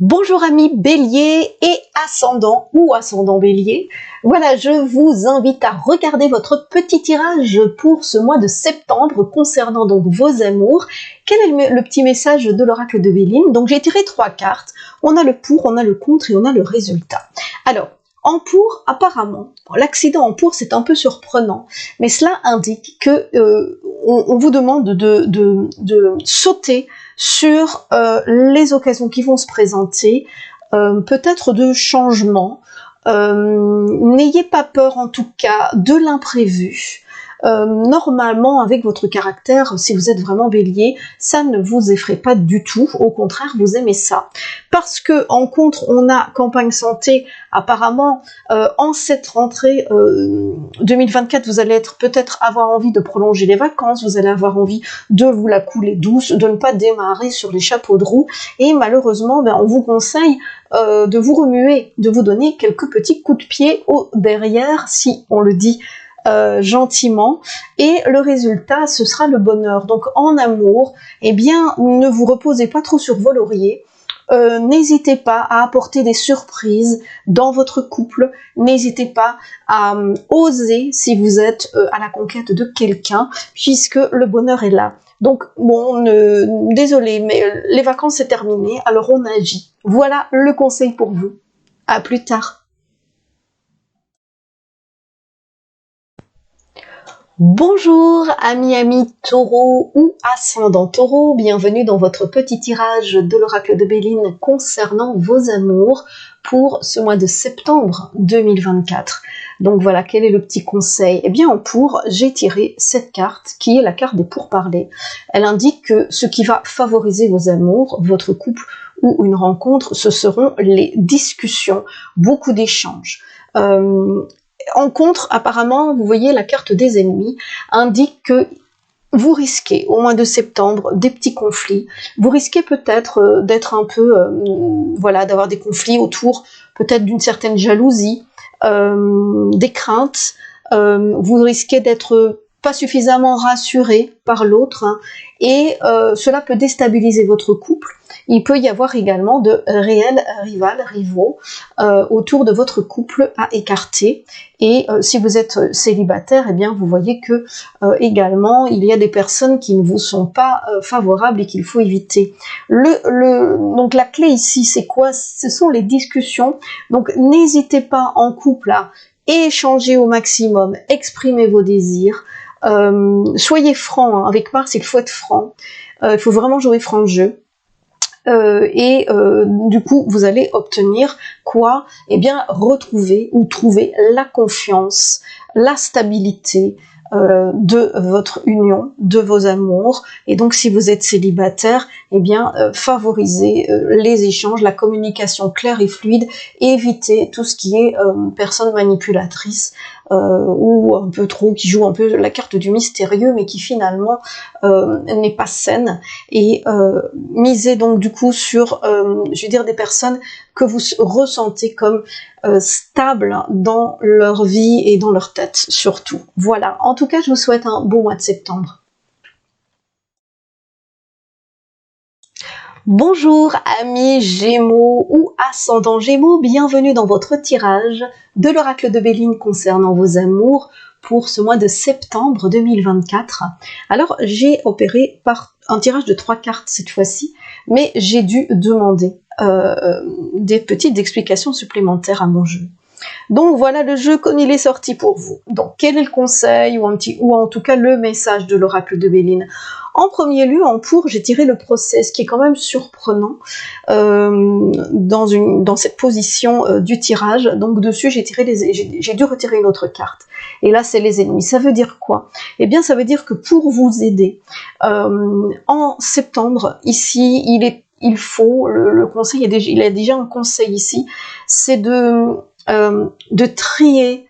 Bonjour amis Bélier et ascendant ou ascendant Bélier. Voilà, je vous invite à regarder votre petit tirage pour ce mois de septembre concernant donc vos amours. Quel est le petit message de l'oracle de Béline? Donc j'ai tiré 3 cartes. On a le pour, on a le contre et on a le résultat. Alors, en pour, apparemment, l'accident en pour c'est un peu surprenant, mais cela indique que on vous demande de sauter sur les occasions qui vont se présenter, peut-être de changement. N'ayez pas peur en tout cas de l'imprévu. Normalement, avec votre caractère, si vous êtes vraiment Bélier, ça ne vous effraie pas du tout. Au contraire, vous aimez ça. Parce que en contre, on a campagne santé. Apparemment, en cette rentrée 2024, vous allez peut-être avoir envie de prolonger les vacances. Vous allez avoir envie de vous la couler douce, de ne pas démarrer sur les chapeaux de roue. Et malheureusement, on vous conseille de vous remuer, de vous donner quelques petits coups de pied au derrière, si on le dit gentiment, et le résultat ce sera le bonheur. Donc en amour, eh bien ne vous reposez pas trop sur vos lauriers, n'hésitez pas à apporter des surprises dans votre couple, n'hésitez pas à oser si vous êtes à la conquête de quelqu'un, puisque le bonheur est là. Donc bon, désolé, mais les vacances c'est terminé, alors on agit. Voilà le conseil pour vous. À plus tard. Bonjour amis taureau ou ascendant taureau, bienvenue dans votre petit tirage de l'oracle de Béline concernant vos amours pour ce mois de septembre 2024. Donc voilà, quel est le petit conseil? Eh bien en pour, j'ai tiré cette carte qui est la carte des pourparlers. Elle indique que ce qui va favoriser vos amours, votre couple ou une rencontre, ce seront les discussions, beaucoup d'échanges. En contre, apparemment, vous voyez la carte des ennemis indique que vous risquez au mois de septembre des petits conflits. Vous risquez peut-être d'être un peu, voilà, d'avoir des conflits autour peut-être d'une certaine jalousie, des craintes. Vous risquez d'être pas suffisamment rassuré par l'autre, hein, et cela peut déstabiliser votre couple. Il peut y avoir également de réels rivaux autour de votre couple à écarter. Et si vous êtes célibataire, eh bien vous voyez que également il y a des personnes qui ne vous sont pas favorables et qu'il faut éviter. Donc la clé ici, c'est quoi? Ce sont les discussions. Donc n'hésitez pas en couple à échanger au maximum, exprimer vos désirs. Soyez franc, hein. Avec Mars il faut être franc, il faut vraiment jouer franc jeu. Du coup vous allez obtenir quoi? Eh bien retrouver ou trouver la confiance, la stabilité de votre union, de vos amours. Et donc si vous êtes célibataire, eh bien favorisez les échanges, la communication claire et fluide, évitez tout ce qui est personne manipulatrice ou un peu trop, qui joue un peu la carte du mystérieux mais qui finalement n'est pas saine, et misez donc du coup sur je veux dire des personnes que vous ressentez comme stables dans leur vie et dans leur tête surtout. Voilà, en tout cas je vous souhaite un bon mois de septembre. Bonjour amis Gémeaux ou ascendant Gémeaux, bienvenue dans votre tirage de l'oracle de Béline concernant vos amours pour ce mois de septembre 2024. Alors j'ai opéré par un tirage de 3 cartes cette fois-ci, mais j'ai dû demander des petites explications supplémentaires à mon jeu. Donc voilà le jeu comme il est sorti pour vous. Donc quel est le conseil ou en tout cas le message de l'oracle de Béline? En premier lieu, en pour, j'ai tiré le procès, qui est quand même surprenant dans cette position du tirage. Donc dessus, j'ai dû retirer une autre carte. Et là, c'est les ennemis. Ça veut dire quoi? Eh bien, ça veut dire que pour vous aider, en septembre, ici, il faut, le conseil, il y a déjà un conseil ici, c'est de trier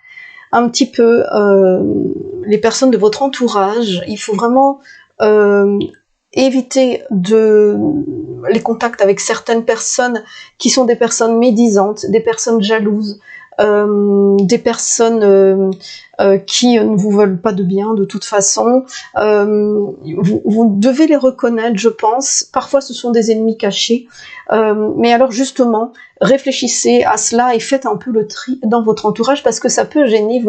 un petit peu les personnes de votre entourage. Il faut vraiment éviter les contacts avec certaines personnes qui sont des personnes médisantes, des personnes jalouses, des personnes qui ne vous veulent pas de bien de toute façon. Vous devez les reconnaître, je pense. Parfois, ce sont des ennemis cachés. Mais alors, justement, réfléchissez à cela et faites un peu le tri dans votre entourage parce que ça peut gêner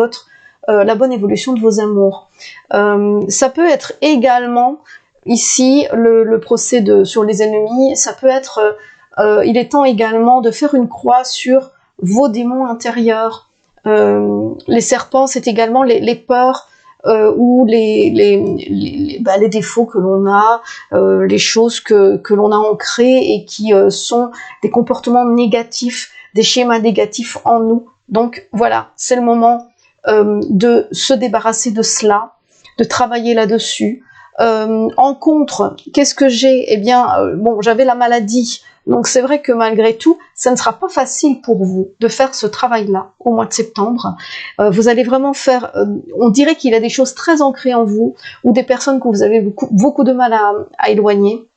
la bonne évolution de vos amours. Ça peut être également, ici, le procès sur les ennemis, ça peut être... il est temps également de faire une croix sur vos démons intérieurs. Les serpents, c'est également les peurs ou les défauts que l'on a, les choses que l'on a ancrées et qui sont des comportements négatifs, des schémas négatifs en nous. Donc voilà, c'est le moment de se débarrasser de cela, de travailler là-dessus. En contre, qu'est-ce que j'ai? Eh bien, bon, j'avais la maladie. Donc c'est vrai que malgré tout, ça ne sera pas facile pour vous de faire ce travail-là au mois de septembre. Vous allez vraiment faire, on dirait qu'il y a des choses très ancrées en vous, ou des personnes que vous avez beaucoup de mal à éloigner.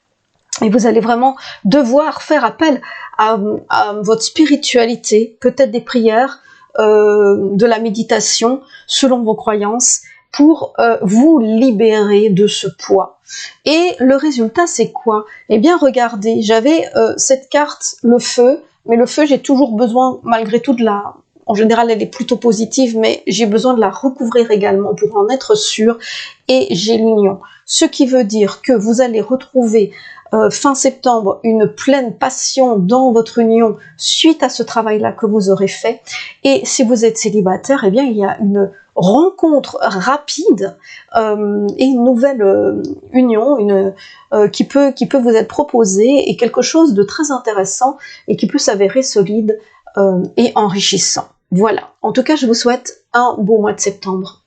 Et vous allez vraiment devoir faire appel à votre spiritualité, peut-être des prières, de la méditation, selon vos croyances, pour vous libérer de ce poids. Et le résultat, c'est quoi? Eh bien, regardez, j'avais cette carte, le feu, mais le feu, j'ai toujours besoin, malgré tout, en général, elle est plutôt positive, mais j'ai besoin de la recouvrir également pour en être sûre. Et j'ai l'union. Ce qui veut dire que vous allez retrouver fin septembre une pleine passion dans votre union suite à ce travail-là que vous aurez fait. Et si vous êtes célibataire, eh bien, il y a une rencontre rapide et une nouvelle union qui peut vous être proposée et quelque chose de très intéressant et qui peut s'avérer solide et enrichissant. Voilà. En tout cas, je vous souhaite un beau mois de septembre.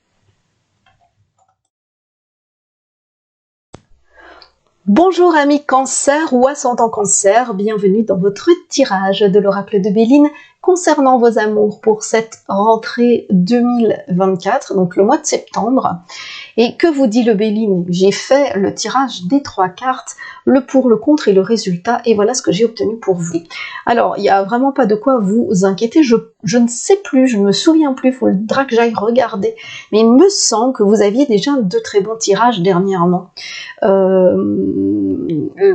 Bonjour amis Cancer ou ascendant Cancer, bienvenue dans votre tirage de l'oracle de Béline concernant vos amours pour cette rentrée 2024, donc le mois de septembre. Et que vous dit le Béline? J'ai fait le tirage des 3 cartes, le pour, le contre et le résultat, et voilà ce que j'ai obtenu pour vous. Alors, il n'y a vraiment pas de quoi vous inquiéter, je ne sais plus, je ne me souviens plus, il faudra que j'aille regarder, mais il me semble que vous aviez déjà de très bons tirages dernièrement,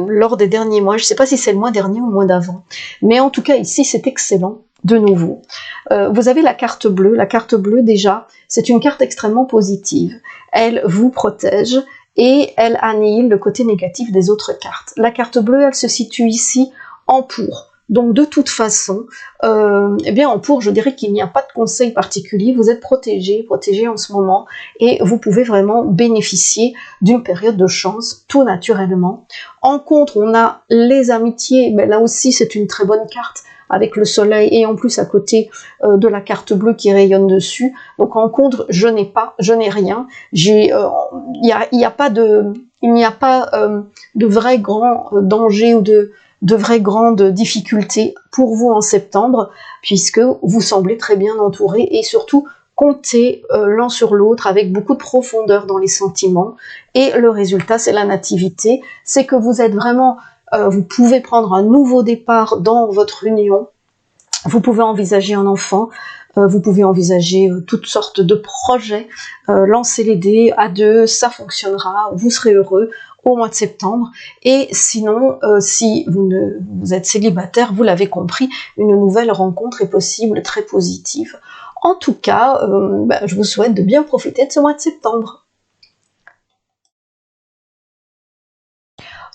lors des derniers mois, je ne sais pas si c'est le mois dernier ou le mois d'avant, mais en tout cas ici c'est excellent. De nouveau, vous avez la carte bleue. La carte bleue, déjà, c'est une carte extrêmement positive. Elle vous protège et elle annihile le côté négatif des autres cartes. La carte bleue, elle se situe ici en pour. Donc, de toute façon, eh bien, en pour, je dirais qu'il n'y a pas de conseil particulier. Vous êtes protégé en ce moment et vous pouvez vraiment bénéficier d'une période de chance tout naturellement. En contre, on a les amitiés. Mais là aussi, c'est une très bonne carte, avec le soleil et en plus à côté de la carte bleue qui rayonne dessus. Donc en contre, je n'ai rien. Il n'y a pas de vrai grand danger ou de vraies grandes difficultés pour vous en septembre, puisque vous semblez très bien entourés et surtout comptez l'un sur l'autre avec beaucoup de profondeur dans les sentiments. Et le résultat, c'est la nativité, c'est que vous êtes vraiment... vous pouvez prendre un nouveau départ dans votre union, vous pouvez envisager un enfant, vous pouvez envisager toutes sortes de projets, lancer les dés à deux, ça fonctionnera, vous serez heureux au mois de septembre. Et sinon, si vous êtes célibataire, vous l'avez compris, une nouvelle rencontre est possible, très positive. En tout cas, je vous souhaite de bien profiter de ce mois de septembre.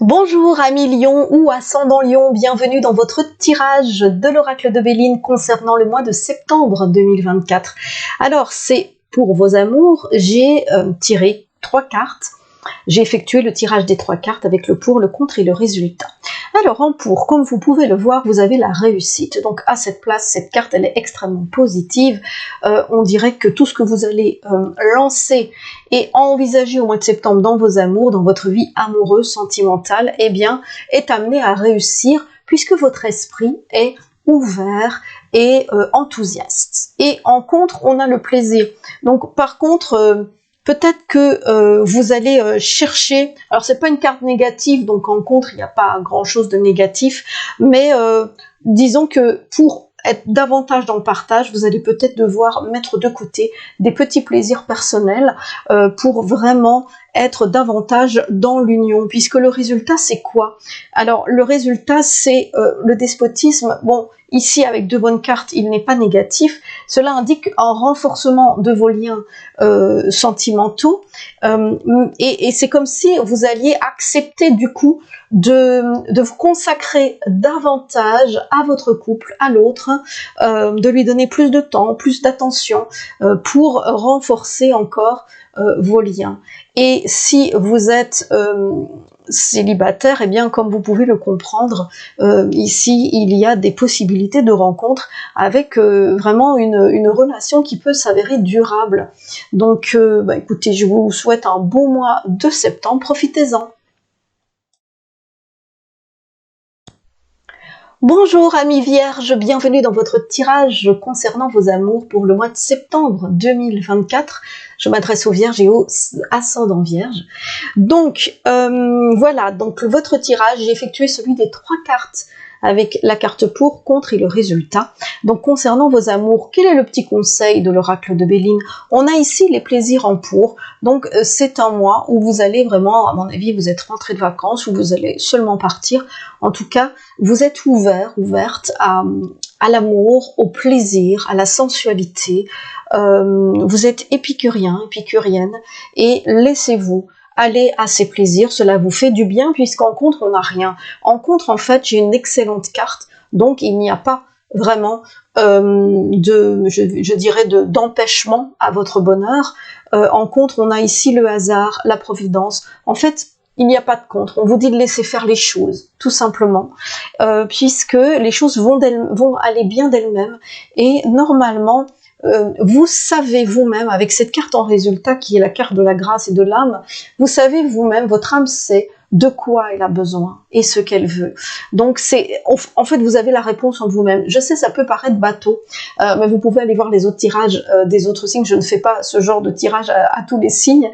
Bonjour amis Lion ou ascendant Lion, bienvenue dans votre tirage de l'oracle de Béline concernant le mois de septembre 2024. Alors c'est pour vos amours, j'ai tiré 3 cartes, j'ai effectué le tirage des 3 cartes avec le pour, le contre et le résultat. Alors en pour, comme vous pouvez le voir, vous avez la réussite. Donc à cette place, cette carte elle est extrêmement positive. On dirait que tout ce que vous allez lancer et envisager au mois de septembre dans vos amours, dans votre vie amoureuse, sentimentale, eh bien, est amené à réussir puisque votre esprit est ouvert et enthousiaste. Et en contre, on a le plaisir. Donc par contre... peut-être que vous allez chercher, alors c'est pas une carte négative, donc en contre il n'y a pas grand chose de négatif, mais disons que pour être davantage dans le partage, vous allez peut-être devoir mettre de côté des petits plaisirs personnels pour vraiment être davantage dans l'union, puisque le résultat c'est quoi? Alors le résultat c'est le despotisme. Bon, ici avec deux bonnes cartes, il n'est pas négatif. Cela indique un renforcement de vos liens sentimentaux, et c'est comme si vous alliez accepter du coup de vous consacrer davantage à votre couple, à l'autre, de lui donner plus de temps, plus d'attention pour renforcer encore vos liens. Et si vous êtes célibataire, eh bien comme vous pouvez le comprendre, ici il y a des possibilités de rencontre avec vraiment une relation qui peut s'avérer durable. Donc écoutez, je vous souhaite un beau mois de septembre, profitez-en. Bonjour amis vierges, bienvenue dans votre tirage concernant vos amours pour le mois de septembre 2024. Je m'adresse aux vierges et aux ascendants vierges. Donc voilà, donc votre tirage, j'ai effectué celui des 3 cartes avec la carte pour, contre et le résultat. Donc concernant vos amours, quel est le petit conseil de l'oracle de Béline? On a ici les plaisirs en pour, donc c'est un mois où vous allez vraiment, à mon avis, vous êtes rentré de vacances, ou vous allez seulement partir. En tout cas, vous êtes ouverte à l'amour, au plaisir, à la sensualité. Vous êtes épicurien, épicurienne, et laissez-vous aller à ces plaisirs, cela vous fait du bien, puisqu'en contre, on n'a rien. En contre, en fait, j'ai une excellente carte, donc il n'y a pas vraiment je dirais d'empêchement à votre bonheur. En contre, on a ici le hasard, la providence. En fait, il n'y a pas de contre. On vous dit de laisser faire les choses, tout simplement, puisque les choses vont aller bien d'elles-mêmes, et normalement, vous savez vous-même, avec cette carte en résultat qui est la carte de la grâce et de l'âme, vous savez vous-même, votre âme sait de quoi elle a besoin et ce qu'elle veut. Donc en fait, vous avez la réponse en vous-même. Je sais, ça peut paraître bateau, mais vous pouvez aller voir les autres tirages des autres signes. Je ne fais pas ce genre de tirage à tous les signes.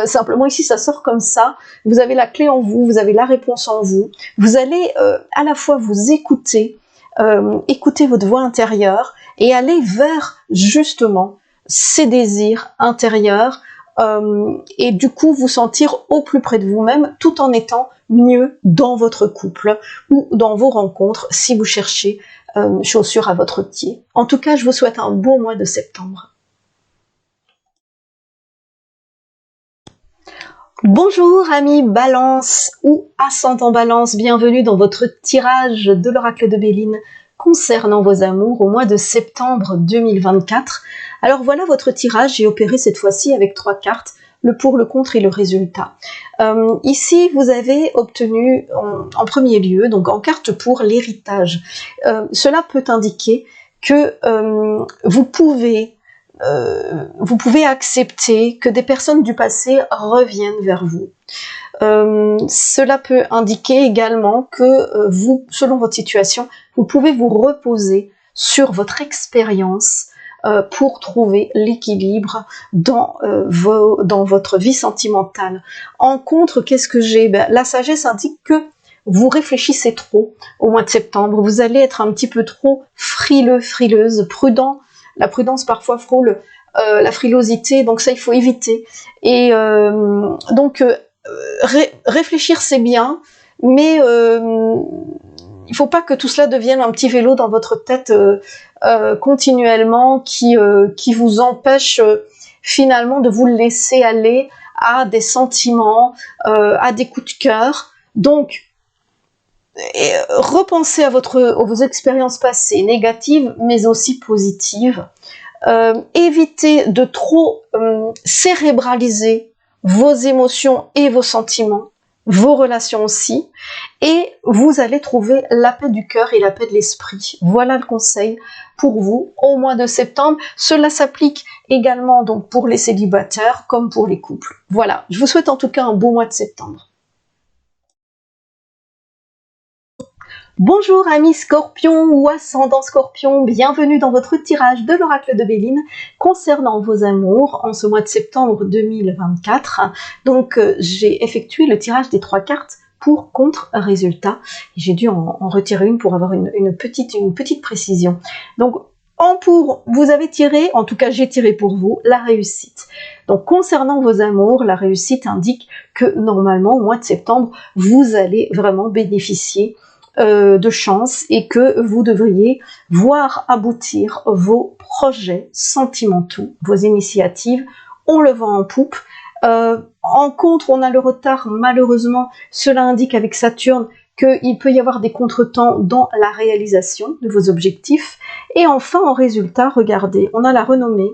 Simplement ici, ça sort comme ça. Vous avez la clé en vous, vous avez la réponse en vous. Vous allez à la fois vous écouter votre voix intérieure, et aller vers justement ces désirs intérieurs, et du coup vous sentir au plus près de vous-même, tout en étant mieux dans votre couple ou dans vos rencontres, si vous cherchez chaussures à votre pied. En tout cas, je vous souhaite un beau mois de septembre. Bonjour amis Balance ou ascendant Balance, bienvenue dans votre tirage de l'oracle de Béline concernant vos amours au mois de septembre 2024. Alors voilà votre tirage, j'ai opéré cette fois-ci avec 3 cartes, le pour, le contre et le résultat. Ici, vous avez obtenu en premier lieu, donc en carte pour, l'héritage. Cela peut indiquer que vous pouvez accepter que des personnes du passé reviennent vers vous. Cela peut indiquer également que vous, selon votre situation, vous pouvez vous reposer sur votre expérience pour trouver l'équilibre dans votre vie sentimentale. En contre, qu'est-ce que j'ai? La sagesse indique que vous réfléchissez trop au mois de septembre. Vous allez être un petit peu trop frileuse, prudent. La prudence parfois frôle la frilosité, donc ça il faut éviter. Et donc réfléchir c'est bien, mais il faut pas que tout cela devienne un petit vélo dans votre tête continuellement qui vous empêche finalement de vous laisser aller à des sentiments, à des coups de cœur. Donc repensez à vos expériences passées négatives mais aussi positives. Évitez de trop cérébraliser vos émotions et vos sentiments, vos relations aussi, et vous allez trouver la paix du cœur et la paix de l'esprit. Voilà le conseil pour vous au mois de septembre. Cela s'applique également donc pour les célibataires comme pour les couples. Voilà, je vous souhaite en tout cas un beau mois de septembre. Bonjour amis Scorpion ou ascendant Scorpion, bienvenue dans votre tirage de l'oracle de Béline concernant vos amours en ce mois de septembre 2024. Donc j'ai effectué le tirage des 3 cartes pour contre-résultat. J'ai dû en retirer une pour avoir une petite précision. Donc, en pour, vous avez tiré, en tout cas j'ai tiré pour vous, la réussite. Donc concernant vos amours, la réussite indique que normalement au mois de septembre, vous allez vraiment bénéficier de chance et que vous devriez voir aboutir vos projets sentimentaux, vos initiatives. On le vend en poupe. En contre, on a le retard, malheureusement, cela indique avec Saturne qu'il peut y avoir des contretemps dans la réalisation de vos objectifs. Et enfin, en résultat, regardez, on a la renommée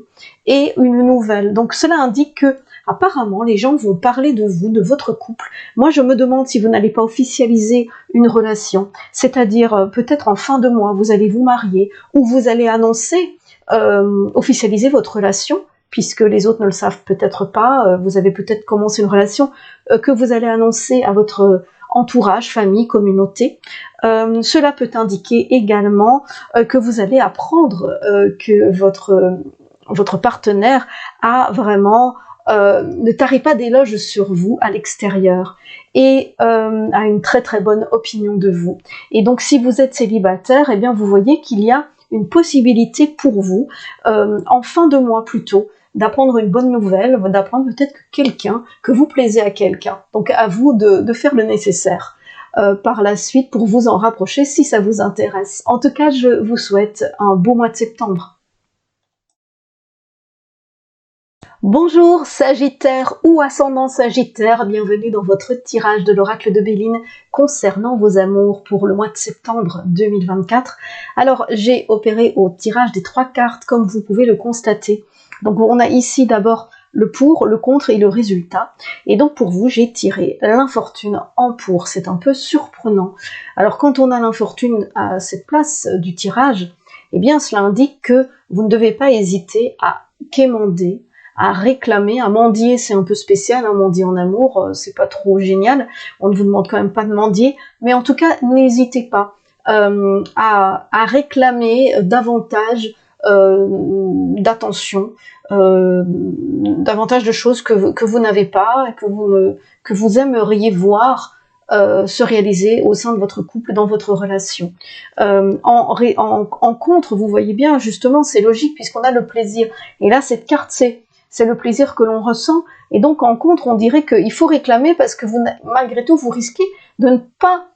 et une nouvelle. Donc cela indique que apparemment, les gens vont parler de vous, de votre couple. Moi, je me demande si vous n'allez pas officialiser une relation, c'est-à-dire peut-être en fin de mois, vous allez vous marier ou vous allez annoncer, officialiser votre relation, puisque les autres ne le savent peut-être pas. Vous avez peut-être commencé une relation que vous allez annoncer à votre entourage, famille, communauté. Cela peut indiquer également que vous allez apprendre que votre partenaire a vraiment ne tarit pas d'éloges sur vous à l'extérieur et a une très très bonne opinion de vous. Et donc si vous êtes célibataire, eh bien vous voyez qu'il y a une possibilité pour vous, en fin de mois plutôt, d'apprendre une bonne nouvelle, d'apprendre peut-être que vous plaisez à quelqu'un. Donc à vous de faire le nécessaire par la suite pour vous en rapprocher si ça vous intéresse. En tout cas, je vous souhaite un beau mois de septembre. Bonjour Sagittaire ou ascendant Sagittaire, bienvenue dans votre tirage de l'oracle de Béline concernant vos amours pour le mois de septembre 2024. Alors j'ai opéré au tirage des 3 cartes comme vous pouvez le constater. Donc on a ici d'abord le pour, le contre et le résultat. Et donc pour vous, j'ai tiré l'infortune en pour. C'est un peu surprenant. Alors quand on a l'infortune à cette place du tirage, eh bien cela indique que vous ne devez pas hésiter à quémander, à réclamer, à mendier. C'est un peu spécial, hein, mendier en amour, c'est pas trop génial. On ne vous demande quand même pas de mendier. Mais en tout cas, n'hésitez pas à réclamer davantage d'attention, davantage de choses que vous n'avez pas et que vous aimeriez voir se réaliser au sein de votre couple, dans votre relation. En contre, vous voyez bien, justement, c'est logique puisqu'on a le plaisir. Et là, cette carte, c'est le plaisir que l'on ressent. Et donc, en contre, on dirait qu'il faut réclamer parce que malgré tout, vous risquez de ne pas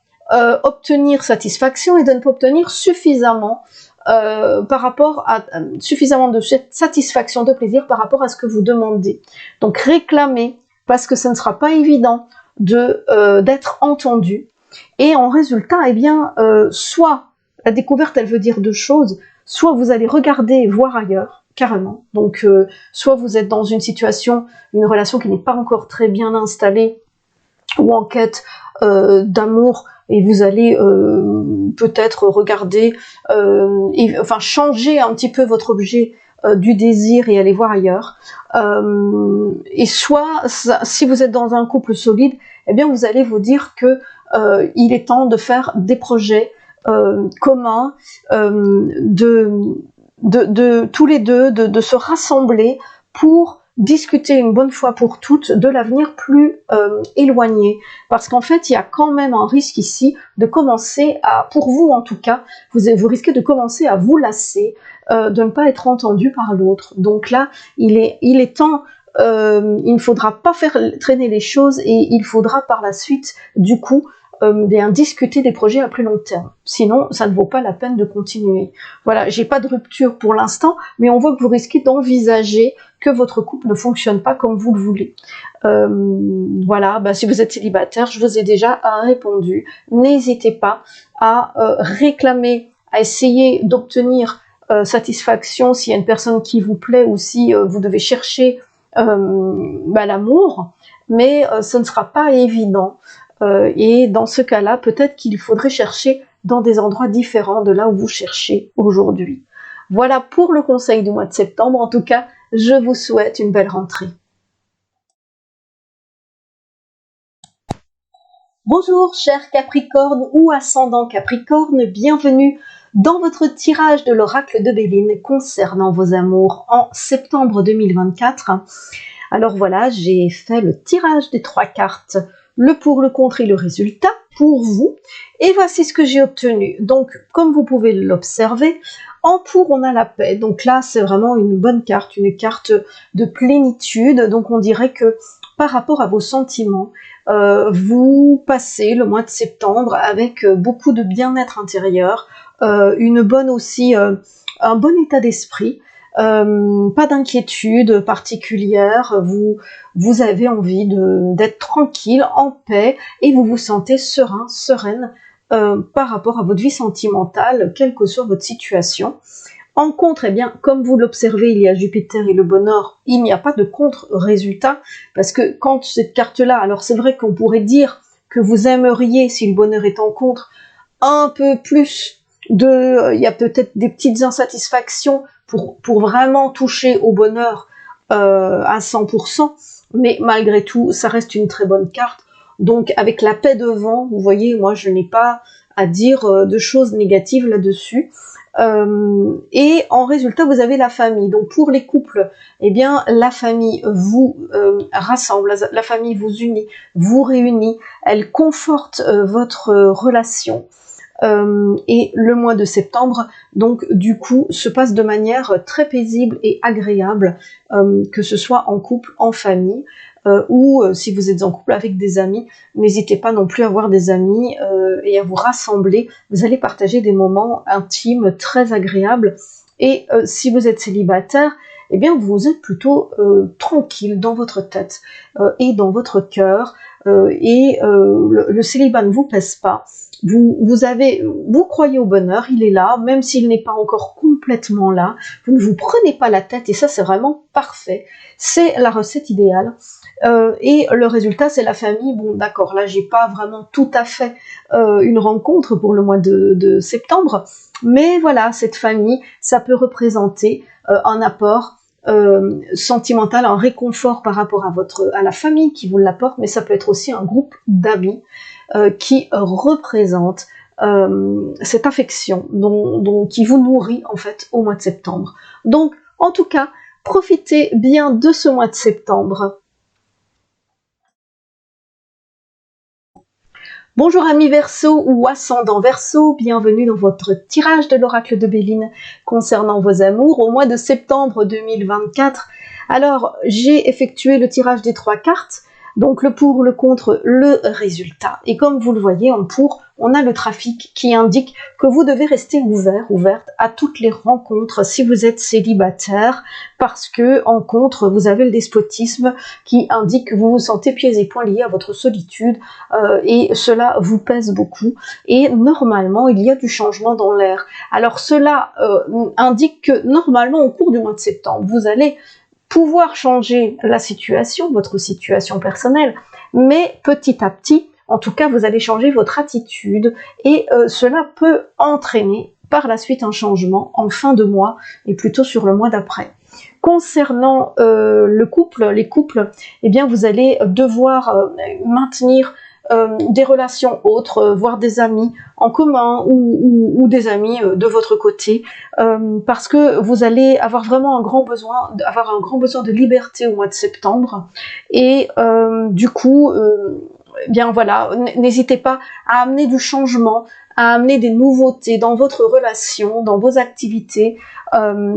obtenir satisfaction et de ne pas obtenir suffisamment par rapport à suffisamment de satisfaction, de plaisir par rapport à ce que vous demandez. Donc réclamez parce que ce ne sera pas évident d'être entendu. Et en résultat, eh bien, soit la découverte, elle veut dire 2 choses, soit vous allez regarder et voir ailleurs, carrément. Donc, soit vous êtes dans une situation, une relation qui n'est pas encore très bien installée, ou en quête d'amour, et vous allez peut-être regarder, changer un petit peu votre objet du désir et aller voir ailleurs. Et soit, si vous êtes dans un couple solide, eh bien vous allez vous dire que il est temps de faire des projets communs, de tous les deux, de se rassembler pour discuter une bonne fois pour toutes de l'avenir plus éloigné, parce qu'en fait il y a quand même un risque ici de commencer à, pour vous en tout cas, vous risquez de commencer à vous lasser, de ne pas être entendu par l'autre. Donc là il est temps, il ne faudra pas faire traîner les choses et il faudra par la suite du coup bien discuter des projets à plus long terme. Sinon, ça ne vaut pas la peine de continuer. Voilà, j'ai pas de rupture pour l'instant, mais on voit que vous risquez d'envisager que votre couple ne fonctionne pas comme vous le voulez. Voilà, si vous êtes célibataire, je vous ai déjà répondu. N'hésitez pas à réclamer, à essayer d'obtenir satisfaction s'il y a une personne qui vous plaît ou si vous devez chercher l'amour, mais ce ne sera pas évident. Et dans ce cas-là, peut-être qu'il faudrait chercher dans des endroits différents de là où vous cherchez aujourd'hui. Voilà pour le conseil du mois de septembre. En tout cas, je vous souhaite une belle rentrée. Bonjour chers Capricorne ou ascendant Capricorne, bienvenue dans votre tirage de l'oracle de Béline concernant vos amours en septembre 2024. Alors voilà, j'ai fait le tirage des 3 cartes le pour, le contre et le résultat pour vous. Et voici ce que j'ai obtenu. Donc, comme vous pouvez l'observer, en pour, on a la paix. Donc là, c'est vraiment une bonne carte, une carte de plénitude. Donc, on dirait que par rapport à vos sentiments, vous passez le mois de septembre avec beaucoup de bien-être intérieur, une bonne aussi, un bon état d'esprit. Pas d'inquiétude particulière, vous avez envie d'être tranquille, en paix, et vous vous sentez serein, sereine par rapport à votre vie sentimentale, quelle que soit votre situation. En contre, eh bien, comme vous l'observez, il y a Jupiter et le bonheur, il n'y a pas de contre-résultat, parce que quand cette carte-là, alors c'est vrai qu'on pourrait dire que vous aimeriez, si le bonheur est en contre, un peu plus il y a peut-être des petites insatisfactions pour vraiment toucher au bonheur à 100%, mais malgré tout, ça reste une très bonne carte. Donc avec la paix devant, vous voyez, moi je n'ai pas à dire de choses négatives là-dessus. Et en résultat, vous avez la famille. Donc pour les couples, eh bien la famille vous rassemble, la famille vous unit, vous réunit, elle conforte votre relation. Et le mois de septembre, donc du coup, se passe de manière très paisible et agréable, que ce soit en couple, en famille, ou si vous êtes en couple avec des amis, n'hésitez pas non plus à avoir des amis et à vous rassembler. Vous allez partager des moments intimes très agréables. Et si vous êtes célibataire, eh bien vous êtes plutôt tranquille dans votre tête et dans votre cœur, et le célibat ne vous pèse pas. Vous croyez au bonheur, il est là, même s'il n'est pas encore complètement là. Vous ne vous prenez pas la tête, et ça c'est vraiment parfait. C'est la recette idéale. Et le résultat, c'est la famille. Bon, d'accord, là j'ai pas vraiment tout à fait une rencontre pour le mois de septembre, mais voilà, cette famille, ça peut représenter un apport sentimental, un réconfort par rapport à la famille qui vous l'apporte, mais ça peut être aussi un groupe d'amis qui représente cette affection qui vous nourrit en fait au mois de septembre. Donc, en tout cas, profitez bien de ce mois de septembre. Bonjour amis Verseau ou ascendant Verseau, bienvenue dans votre tirage de l'oracle de Béline concernant vos amours au mois de septembre 2024. Alors, j'ai effectué le tirage des 3 cartes, donc le pour, le contre, le résultat. Et comme vous le voyez, en pour, on a le trafic qui indique que vous devez rester ouverte à toutes les rencontres si vous êtes célibataire, parce que en contre, vous avez le despotisme qui indique que vous vous sentez pieds et poings liés à votre solitude, et cela vous pèse beaucoup. Et normalement, il y a du changement dans l'air. Alors cela indique que normalement, au cours du mois de septembre, vous allez pouvoir changer la situation, votre situation personnelle, mais petit à petit, en tout cas, vous allez changer votre attitude et cela peut entraîner par la suite un changement en fin de mois et plutôt sur le mois d'après. Concernant les couples, eh bien, vous allez devoir maintenir des relations autres, voire des amis en commun ou des amis de votre côté, parce que vous allez avoir vraiment un grand besoin de liberté au mois de septembre. Et du coup, eh bien voilà, n'hésitez pas à amener du changement, à amener des nouveautés dans votre relation, dans vos activités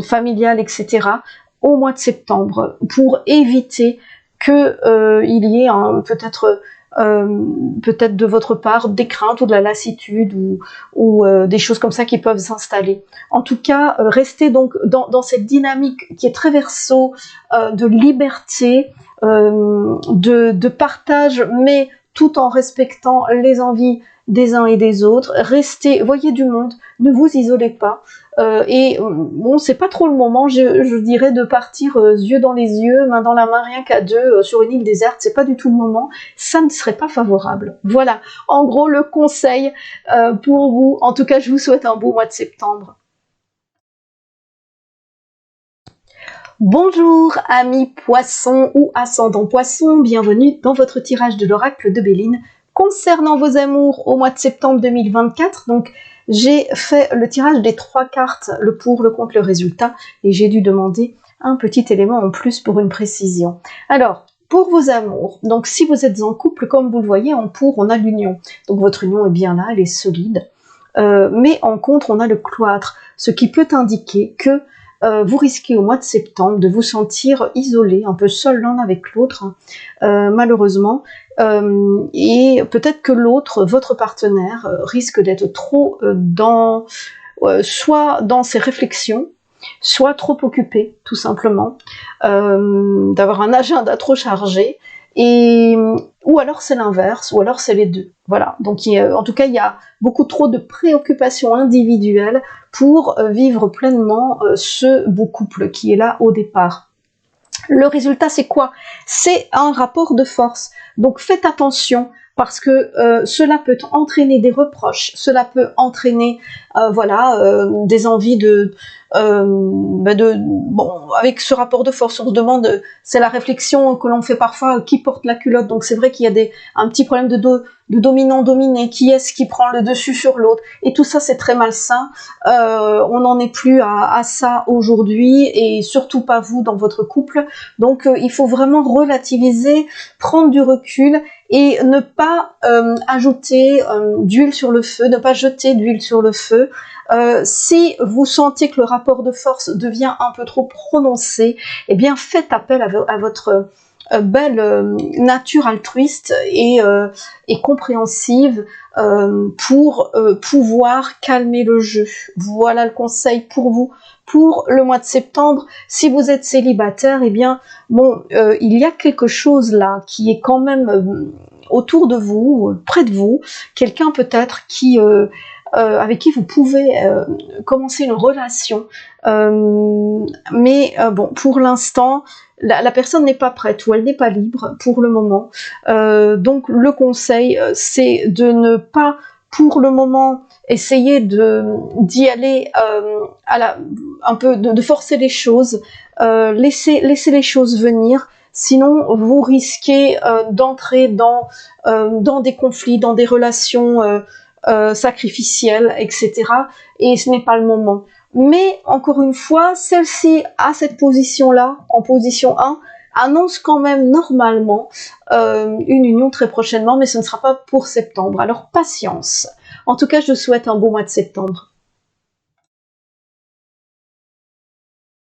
familiales, etc. au mois de septembre, pour éviter que il y ait peut-être de votre part des craintes ou de la lassitude ou des choses comme ça qui peuvent s'installer. En tout cas, restez donc dans cette dynamique qui est très Verseau, de liberté, de partage, mais tout en respectant les envies des uns et des autres. Restez, voyez du monde, ne vous isolez pas. Et bon, c'est pas trop le moment, je dirais, de partir yeux dans les yeux, main dans la main, rien qu'à deux, sur une île déserte. C'est pas du tout le moment. Ça ne serait pas favorable. Voilà, en gros, le conseil pour vous. En tout cas, je vous souhaite un beau mois de septembre. Bonjour amis poissons ou ascendant poissons, bienvenue dans votre tirage de l'oracle de Béline concernant vos amours au mois de septembre 2024. Donc j'ai fait le tirage des 3 cartes, le pour, le contre, le résultat, et j'ai dû demander un petit élément en plus pour une précision. Alors, Pour vos amours, donc si vous êtes en couple, comme vous le voyez, en pour, on a l'union. Donc votre union est bien là, elle est solide. Mais en contre, on a le cloître, ce qui peut indiquer que vous risquez au mois de septembre de vous sentir isolé, un peu seul l'un avec l'autre, malheureusement, et peut-être que l'autre, votre partenaire, risque d'être trop soit dans ses réflexions, soit trop occupé, tout simplement, d'avoir un agenda trop chargé, ou alors c'est l'inverse, ou alors c'est les deux. Voilà, donc en tout cas, il y a beaucoup trop de préoccupations individuelles pour vivre pleinement ce beau couple qui est là au départ. Le résultat, c'est quoi? C'est un rapport de force. Donc faites attention, parce que cela peut entraîner des reproches, cela peut entraîner des envies avec ce rapport de force, on se demande, c'est la réflexion que l'on fait parfois, qui porte la culotte. Donc c'est vrai qu'il y a un petit problème de dominant-dominé, qui est-ce qui prend le dessus sur l'autre, et tout ça c'est très malsain. On n'en est plus à ça aujourd'hui, et surtout pas vous dans votre couple. Donc il faut vraiment relativiser, prendre du recul, et ne pas ajouter d'huile sur le feu, ne pas jeter d'huile sur le feu. Si vous sentez que le rapport de force devient un peu trop prononcé, eh bien faites appel à votre belle nature altruiste et compréhensive pour pouvoir calmer le jeu. Voilà le conseil pour vous pour le mois de septembre. Si vous êtes célibataire, eh bien il y a quelque chose là qui est quand même autour de vous, près de vous, quelqu'un peut-être qui avec qui vous pouvez commencer une relation, mais pour l'instant la personne n'est pas prête, ou elle n'est pas libre pour le moment. Donc le conseil, c'est de ne pas pour le moment essayer d'y aller un peu de forcer les choses, laisser les choses venir. Sinon, vous risquez d'entrer dans des conflits, dans des relations sacrificielles, etc. Et ce n'est pas le moment. Mais, encore une fois, celle-ci, à cette position-là, en position 1, annonce quand même normalement une union très prochainement, mais ce ne sera pas pour septembre. Alors, patience. En tout cas, je souhaite un bon mois de septembre.